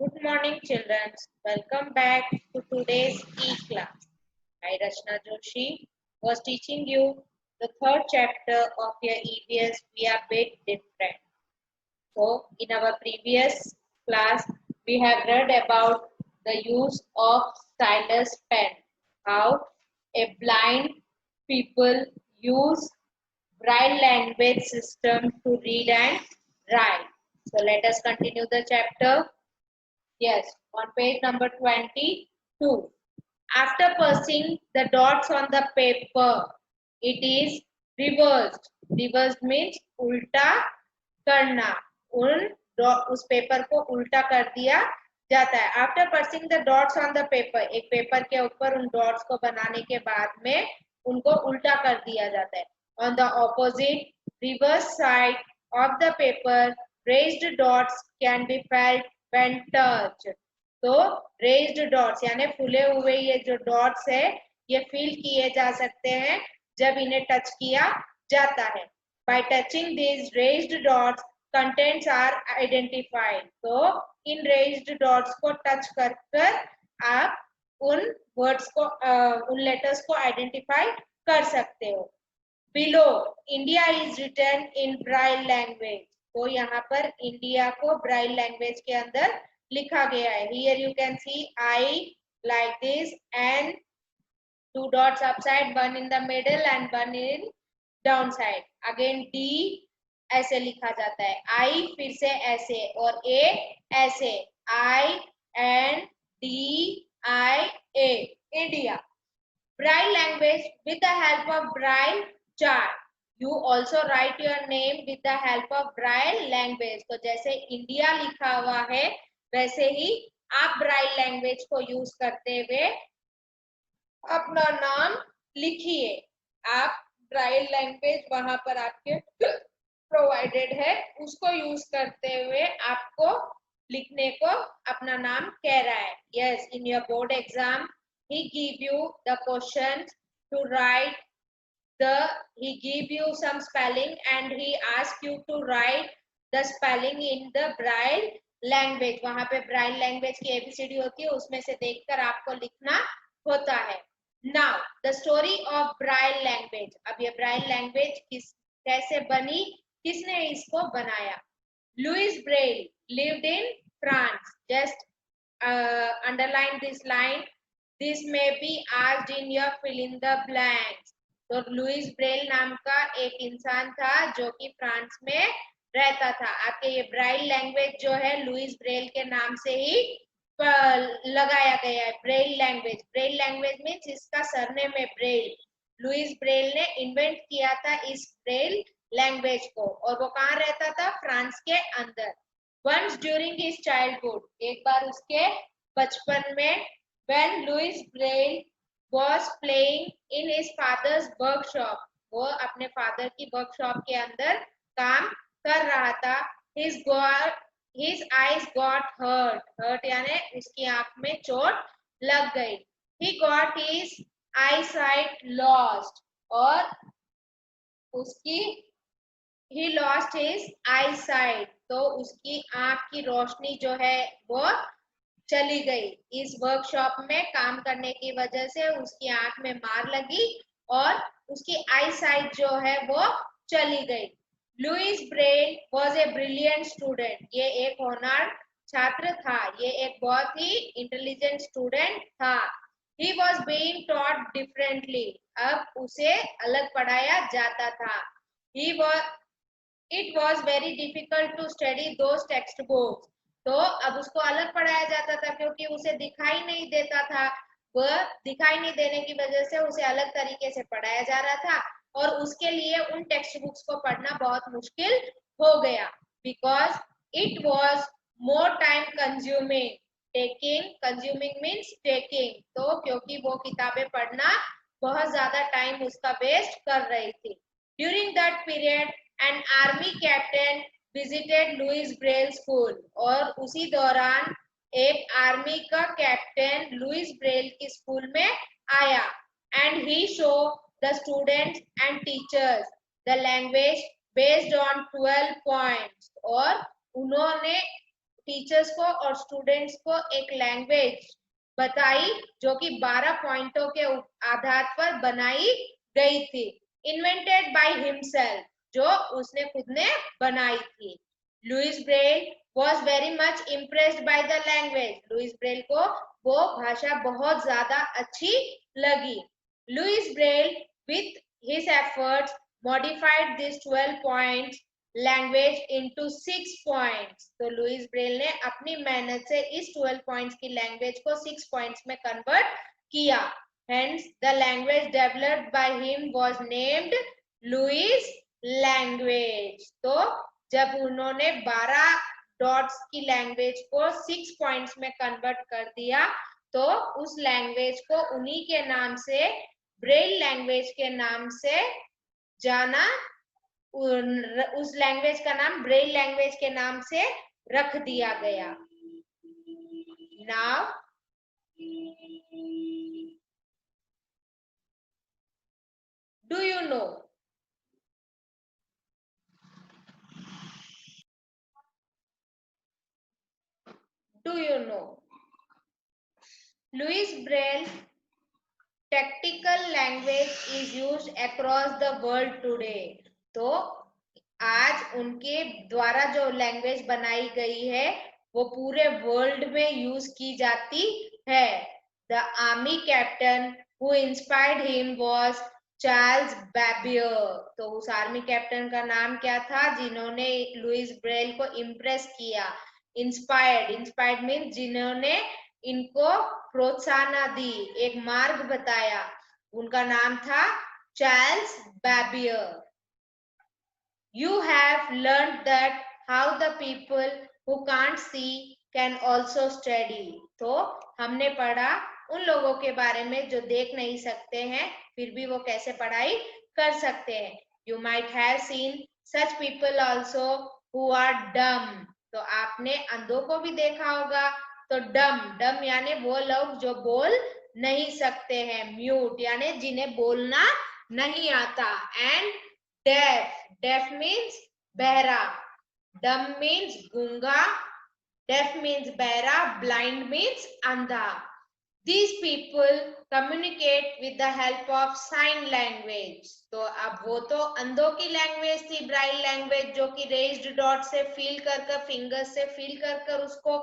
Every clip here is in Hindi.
Good morning, children. Welcome back to today's e-class. I, Rachna Joshi, was teaching you the third chapter of your EVS We Are Bit Different. So, in our previous class, we have read about the use of stylus pen, how a blind people use braille language system to read and write. So, let us continue the chapter. Yes, on page number 22. After pressing the dots on the paper, it is reversed. Reversed means उल्टा करना. उस पेपर को उल्टा कर दिया जाता है. After pressing the dots on the paper, एक पेपर के ऊपर उन डॉट्स को बनाने के बाद में उनको उल्टा कर दिया जाता है. On the opposite, reverse side of the paper, raised dots can be felt when touched. तो रेज्ड डॉट्स यानी फूले हुए ये जो डॉट्स है ये फील किए जा सकते हैं जब इन्हें टच किया जाता है. By touching this raised dots contents are identified. तो इन रेज्ड डॉट्स को टच कर कर आप उन वर्ड्स को उन लेटर्स को आइडेंटिफाई कर सकते हो. Below India is written in Braille language. तो यहाँ पर इंडिया को ब्राइल लैंग्वेज के अंदर लिखा गया है. Here you can see I like this and two dots upside, one in the middle and one in downside. Again D ऐसे लिखा जाता है. I फिर से ऐसे और A ऐसे. I and D I A. India. Braille language with the help of Braille chart. You also write your name with the help of Braille language. तो जैसे इंडिया लिखा हुआ है वैसे ही आप ब्राइल लैंग्वेज को यूज करते हुए अपना नाम लिखिए. आप ब्राइल लैंग्वेज वहां पर आपके प्रोवाइडेड है उसको यूज करते हुए आपको लिखने को अपना नाम कह रहा है. Yes, in your board exam he give you the questions to write he give you some spelling and he ask you to write the spelling in the braille language. वहां पे ब्राइल लैंग्वेज की एबीसीडी होती है उसमें से देखकर आपको लिखना होता है. Now the story of Braille language. अब ये ब्राइल लैंग्वेज कैसे बनी, किसने इसको बनाया. Louis Braille lived in France. Just underline this line. This में be asked in your fill in the blanks. तो लुइस ब्रेल नाम का एक इंसान था जो कि फ्रांस में रहता था. आपके ये ब्राइल लैंग्वेज जो है लुइस ब्रेल के नाम से ही लगाया गया है. Braille language. Braille language means इसका सरनेम है ब्रेल. लुइस ब्रेल ने इन्वेंट किया था इस ब्रेल लैंग्वेज को और वो कहाँ रहता था, फ्रांस के अंदर. Once during his childhood. एक बार उसके बचपन में when Louis Braille was playing in his father's workshop. वो अपने फादर की वर्कशॉप के अंदर काम कर रहा था. his eyes got hurt यानी उसकी आंख में चोट लग गई. he got his eyesight lost और उसकी he lost his eyesight. तो उसकी आंख की रोशनी जो है वो चली गई. इस वर्कशॉप में काम करने की वजह से उसकी आंख में मार लगी और उसकी आई साइट जो है वो चली गई. Louis Braille was a brilliant student. ये एक होनहार छात्र था. ये एक बहुत ही इंटेलिजेंट स्टूडेंट था. He was being taught differently. अब उसे अलग पढ़ाया जाता था. It was very difficult to study those textbooks. तो अब उसको अलग पढ़ाया जाता था क्योंकि उसे दिखाई नहीं देता था. वह दिखाई नहीं देने की वजह से उसे अलग तरीके से पढ़ाया जा रहा था और उसके लिए उन टेक्स्ट बुक्स को पढ़ना बहुत मुश्किल हो गया. Because it was more time consuming. Consuming means taking. तो क्योंकि वो किताबें पढ़ना बहुत ज्यादा टाइम उसका वेस्ट कर रही थी. During that period an army captain visited Louis Braille school. और उसी दौरान एक आर्मी का कैप्टन लुइस ब्रेल की स्कूल में आया. And he show the students and teachers the language based on 12 points. और उन्होंने टीचर्स को और स्टूडेंट्स को एक लैंग्वेज बताई जो कि 12 पॉइंटों के आधार पर बनाई गई थी, इन्वेंटेड बाय हिमसेल्फ, जो उसने खुद ने बनाई थी। Louis Braille was very much impressed by the language. Louis Braille को वो भाषा बहुत ज्यादा अच्छी लगी। Louis Braille with his efforts modified these 12 points language into 6 points. तो लुइस ब्रेल ने अपनी मेहनत से इस 12 पॉइंट्स की लैंग्वेज को 6 पॉइंट्स में कन्वर्ट किया। Hence the language developed by him was named Louis language. तो जब उन्होंने 12 डॉट्स की लैंग्वेज को 6 पॉइंट्स में कन्वर्ट कर दिया तो उस लैंग्वेज को उन्हीं के नाम से, ब्रेल लैंग्वेज के नाम से जाना, उस लैंग्वेज का नाम ब्रेल लैंग्वेज के नाम से रख दिया गया। Now do you know, Louis Braille technical language is used across the world today. तो आज उनके द्वारा जो लैंग्वेज बनाई गई है वो पूरे वर्ल्ड में यूज की जाती है। The army captain who inspired him was Charles Barbier. तो उस आर्मी कैप्टन का नाम क्या था जिन्होंने लुइस ब्रेल को इम्प्रेस किया? इंस्पायर्ड मीन्स जिन्होंने इनको प्रोत्साहन दी, एक मार्ग बताया, उनका नाम था Charles बैबियर। You have learned that how the people who can't see can also study. तो हमने पढ़ा उन लोगों के बारे में जो देख नहीं सकते हैं फिर भी वो कैसे पढ़ाई कर सकते हैं। You might have seen such people also who are dumb. तो आपने अंधों को भी देखा होगा। तो डम यानी वो लोग जो बोल नहीं सकते हैं, म्यूट यानी जिन्हें बोलना नहीं आता, एंड deaf means बहरा, dumb means गूंगा, deaf means बहरा, blind means अंधा। These people communicate with the help of sign language. तो अब वो तो अंधों की लैंग्वेज थी, ब्राइल लैंग्वेज, जो कि रेज्ड डॉट से फील कर फिंगर से फील कर उसको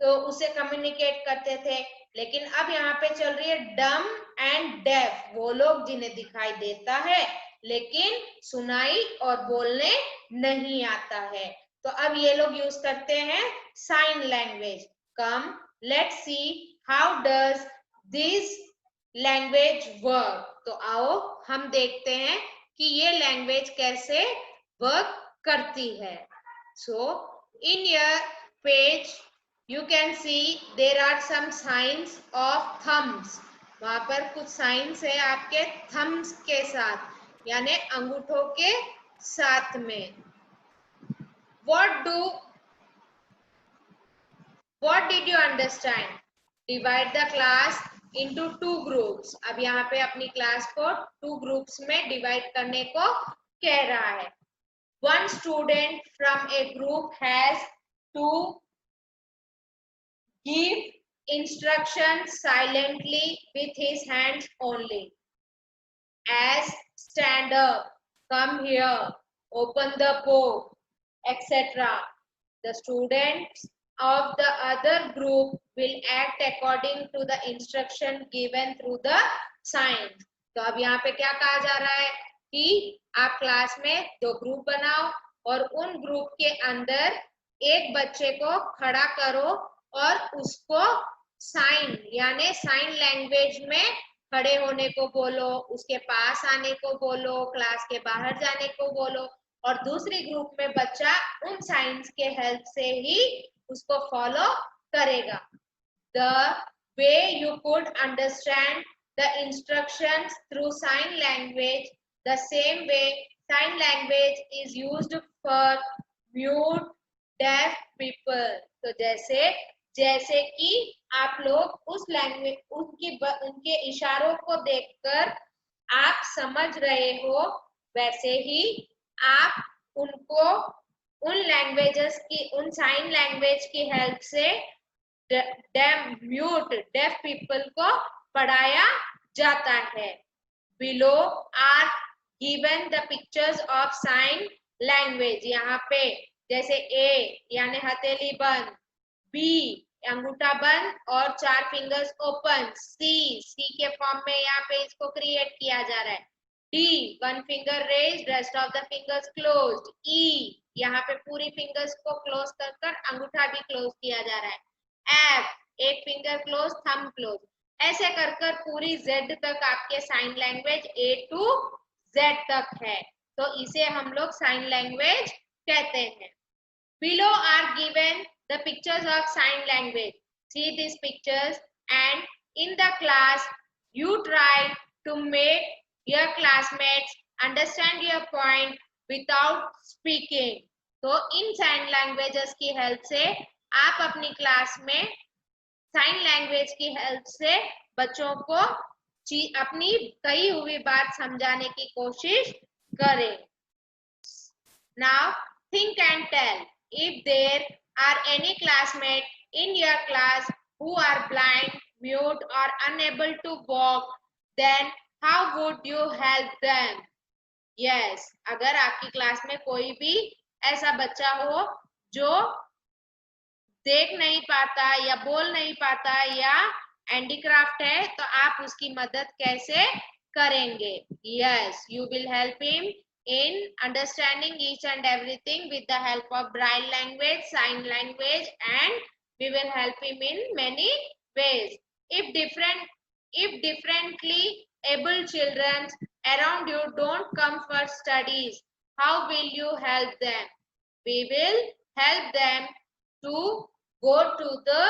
तो उसे कम्युनिकेट करते थे। लेकिन अब यहाँ पे चल रही है डम एंड डेफ, वो लोग जिन्हें दिखाई देता है लेकिन सुनाई और बोलने नहीं आता है। तो अब ये लोग यूज करते हैं sign language. Come let's see how does this language work. तो आओ हम देखते हैं कि ये लैंग्वेज कैसे वर्क करती है। So in your page you can see there are some signs of thumbs. वहां पर कुछ साइंस है आपके थम्स के साथ, यानी अंगूठों के साथ में। What did you understand? Divide the class into 2 groups. अब यहाँ पे अपनी क्लास को 2 ग्रुप्स में डिवाइड करने को कह रहा है। One student from a group has to give instructions silently with his hands only, as stand up, come here, open the book, etc. The students of the other group will act according to the instruction given through the signs. तो अब यहाँ पे क्या कहा जा रहा है कि आप क्लास में 2 ग्रुप बनाओ और उन ग्रुप के अंदर एक बच्चे को खड़ा करो और उसको साइन यानी साइन लैंग्वेज में खड़े होने को बोलो, उसके पास आने को बोलो, क्लास के बाहर जाने को बोलो, और दूसरी ग्रुप में बच्चा उन साइंस के हेल्प से ही उसको फॉलो करेगा। The way you could understand the instructions through sign language, the same way sign language is used for mute, deaf people. तो जैसे कि आप लोग उस लैंग्वेज उनके इशारों को देखकर आप समझ रहे हो, वैसे ही आप उनको उन लैंग्वेजेस की, उन साइन लैंग्वेज की हेल्प से म्यूट डेफ पीपल को पढ़ाया जाता है। Below are given the pictures of sign language. यहाँ पे जैसे ए यानी हथेली बंद, बी अंगूठा बंद और 4 फिंगर्स ओपन, सी के फॉर्म में यहाँ पे इसको क्रिएट किया जा रहा है, D 1 finger raised rest of the fingers closed, E यहाँ पे पूरी फिंगर्स को क्लोज कर अंगूठा भी क्लोज किया जा रहा है, F 1 finger close thumb close, ऐसे कर पूरी जेड तक आपके sign language A to Z तक है, तो इसे हम लोग साइन लैंग्वेज कहते हैं। Below are given the pictures of sign language. See these pictures and in the class you try to make your classmates understand your point without speaking. तो इन साइन लैंग्वेजेस की हेल्प से आप अपनी क्लास में साइन लैंग्वेज की हेल्प से बच्चों को अपनी कही हुई बात समझाने की कोशिश करें। Now think and tell. If there are any classmates in your class who are blind, mute or unable to walk, then how would you help them? Yes, अगर आपकी क्लास में कोई भी ऐसा बच्चा हो जो देख नहीं पाता या बोल नहीं पाता या हैंडीक्राफ्ट है, तो आप उसकी मदद कैसे करेंगे? Yes, you will help him in understanding each and everything with the help of braille language, sign language, and we will help him in many ways. If differently able children around you don't come for studies, how will you help them? We will help them to go to the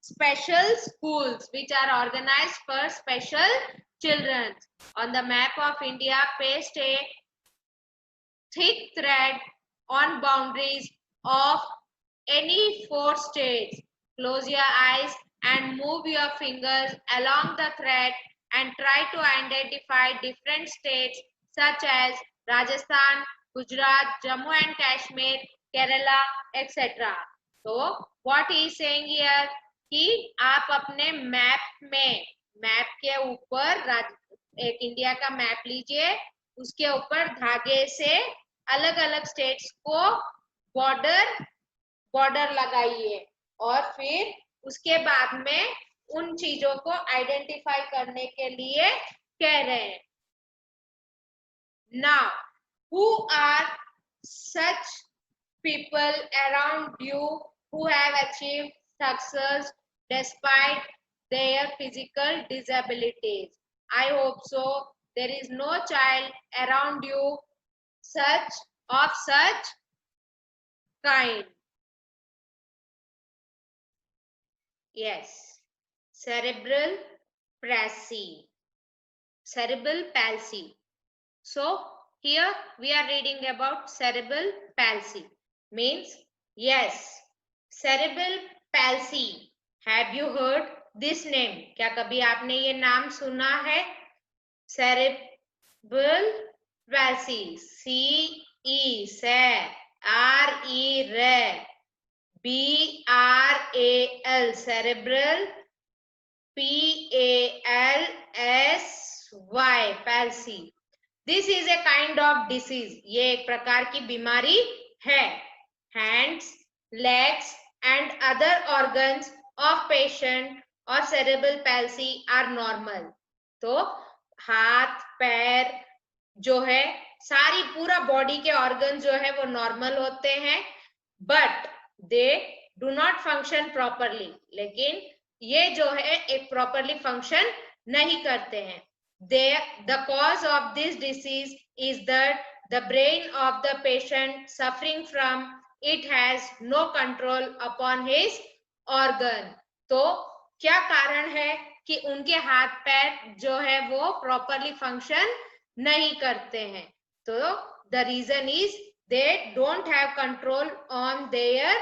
special schools which are organized for special children. On the map of India, paste a thick thread on boundaries of any 4 states. Close your eyes and move your fingers along the thread and try to identify different states such as Rajasthan, Gujarat, Jammu and Kashmir, Kerala, etc. So what he is saying here कि आप अपने मैप के ऊपर एक इंडिया का मैप लीजिए, उसके ऊपर धागे से अलग अलग स्टेट्स को बॉर्डर लगाइए और फिर उसके बाद में उन चीजों को आइडेंटिफाई करने के लिए कह रहे हैं। Now, who are such people around you who have achieved success despite their physical disabilities? I hope so. There is no child around you of such kind. Yes, cerebral palsy. Cerebral palsy. So here we are reading about cerebral palsy. Means yes, cerebral palsy. Have you heard this name? क्या कभी आपने ये नाम सुना है? Cerebral palsy. C-E से R-E B-R-A-L cerebral P-A-L-S-Y palsy. This is a kind of disease. ये एक प्रकार की बीमारी है. Hands, legs and other organs of patient or cerebral palsy are normal. तो हाथ पैर जो है सारी पूरा बॉडी के ऑर्गन जो है वो नॉर्मल होते हैं, but they do not function properly. लेकिन ये जो है एक प्रॉपरली फंक्शन नहीं करते हैं. The cause of this disease is that the brain of the patient suffering from it has no control upon his organ. तो क्या कारण है कि उनके हाथ पैर जो है वो प्रॉपरली फंक्शन नहीं करते हैं? तो the reason is they don't have control on their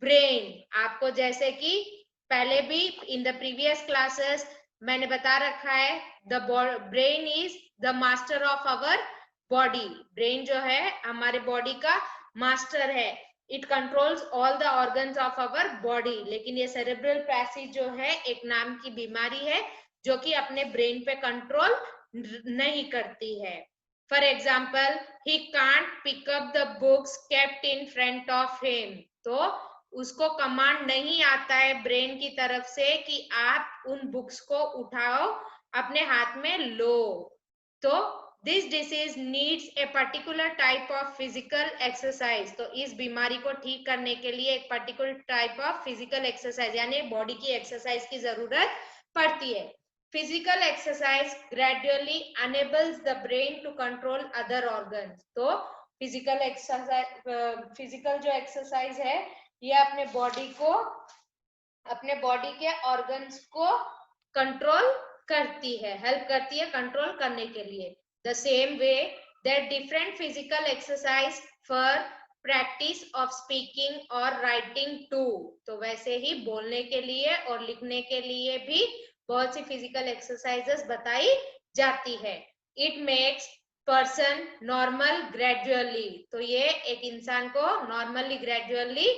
brain. आपको जैसे कि पहले भी in the previous classes मैंने बता रखा है, the brain is the master of our body. brain जो है हमारे बॉडी का मास्टर है, it controls all the organs of our body. लेकिन ये सेरेब्रल पैसी जो है एक नाम की बीमारी है जो कि अपने ब्रेन पे कंट्रोल नहीं करती है। For example, he can't pick up the books kept in front of him. तो उसको कमांड नहीं आता है ब्रेन की तरफ से कि आप उन बुक्स को उठाओ, अपने हाथ में लो। तो this disease needs a particular type of physical exercise. तो इस बीमारी को ठीक करने के लिए एक particular type of physical exercise यानी बॉडी की एक्सरसाइज की जरूरत पड़ती है। Physical exercise gradually enables the brain to control other organs. तो फिजिकल एक्सरसाइज, फिजिकल जो एक्सरसाइज है ये अपने बॉडी के ऑर्गन्स को कंट्रोल करती है, हेल्प करती है कंट्रोल करने के लिए। The same way that different physical exercise for practice of speaking और राइटिंग टू। तो वैसे ही बोलने के लिए और लिखने के लिए भी बहुत सी फिजिकल एक्सरसाइजेस बताई जाती है। It makes person normal gradually. तो ये एक इंसान को नॉर्मली ग्रेजुअली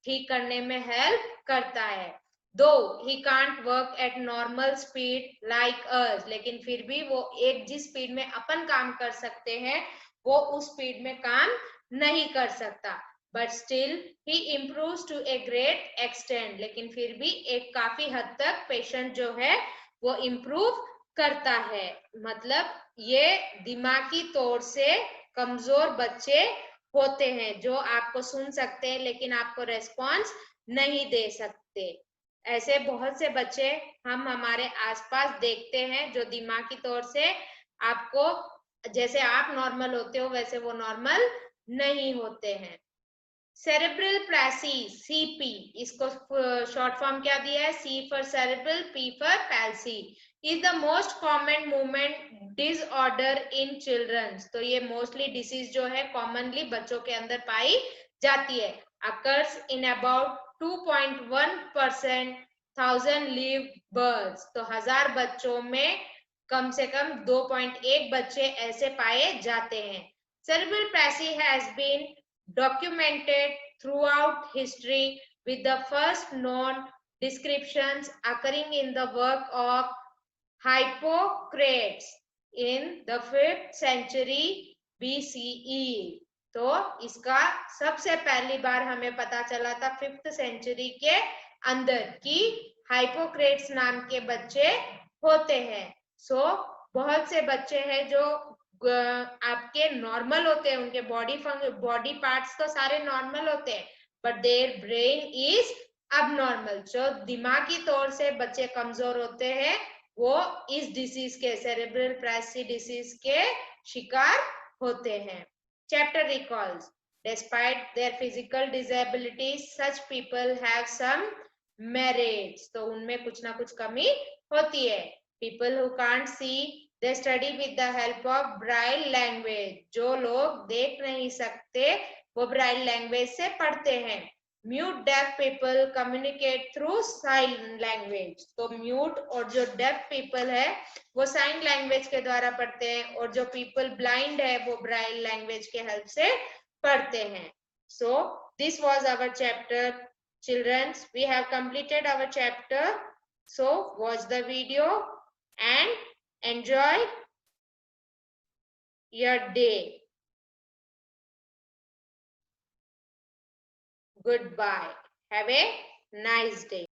ठीक करने में हेल्प करता है। दो he can't work at normal speed like us. लेकिन फिर भी वो एक जिस स्पीड में अपन काम कर सकते हैं वो उस स्पीड में काम नहीं कर सकता। But still he improves to a great extent. लेकिन फिर भी एक काफी हद तक पेशेंट जो है वो इम्प्रूव करता है। मतलब ये दिमागी तौर से कमजोर बच्चे होते हैं जो आपको सुन सकते हैं लेकिन आपको रेस्पॉन्स नहीं दे सकते। ऐसे बहुत से बच्चे हम हमारे आसपास देखते हैं जो दिमागी तौर से आपको, जैसे आप नॉर्मल होते हो वैसे वो नॉर्मल नहीं होते हैं। सेरेब्रल प्लेसी, सीपी, इसको शॉर्ट फॉर्म क्या दिया है? C for cerebral, P for palsy, is the most common movement disorder in childrens. तो ये मोस्टली डिसीज जो है कॉमनली बच्चों के अंदर पाई जाती है। Occurs in about 2.1% 1000 live birds. तो 1000 बच्चों में कम से कम 2.1 बच्चे ऐसे पाए जाते हैं। Cerebral palsy has been documented throughout history with the first known descriptions occurring in the work of Hippocrates in the 5th century BCE। तो इसका सबसे पहली बार हमें पता चला था 5th सेंचुरी के अंदर कि हाइपोक्रेट्स नाम के बच्चे होते हैं। सो बहुत से बच्चे हैं जो आपके नॉर्मल होते हैं, उनके बॉडी पार्ट्स तो सारे नॉर्मल होते हैं बट देयर ब्रेन इज अब नॉर्मल। जो दिमागी तौर से बच्चे कमजोर होते हैं वो इस डिसीज के, सेरेब्रल पैल्सी डिसीज के शिकार होते हैं। Chapter recalls, despite their physical disabilities such people have some merits. तो उनमें कुछ ना कुछ कमी होती है। People who can't see they study with the help of Braille language. जो लोग देख नहीं सकते वो ब्राइल लैंग्वेज से पढ़ते हैं। Mute deaf people communicate through sign language. तो म्यूट और जो डेफ पीपल है वो साइन लैंग्वेज के द्वारा पढ़ते हैं और जो पीपल ब्लाइंड है वो ब्राइल लैंग्वेज के हेल्प से पढ़ते हैं। So this was our chapter children. We have completed our chapter. So watch the video and enjoy your day. Goodbye. Have a nice day.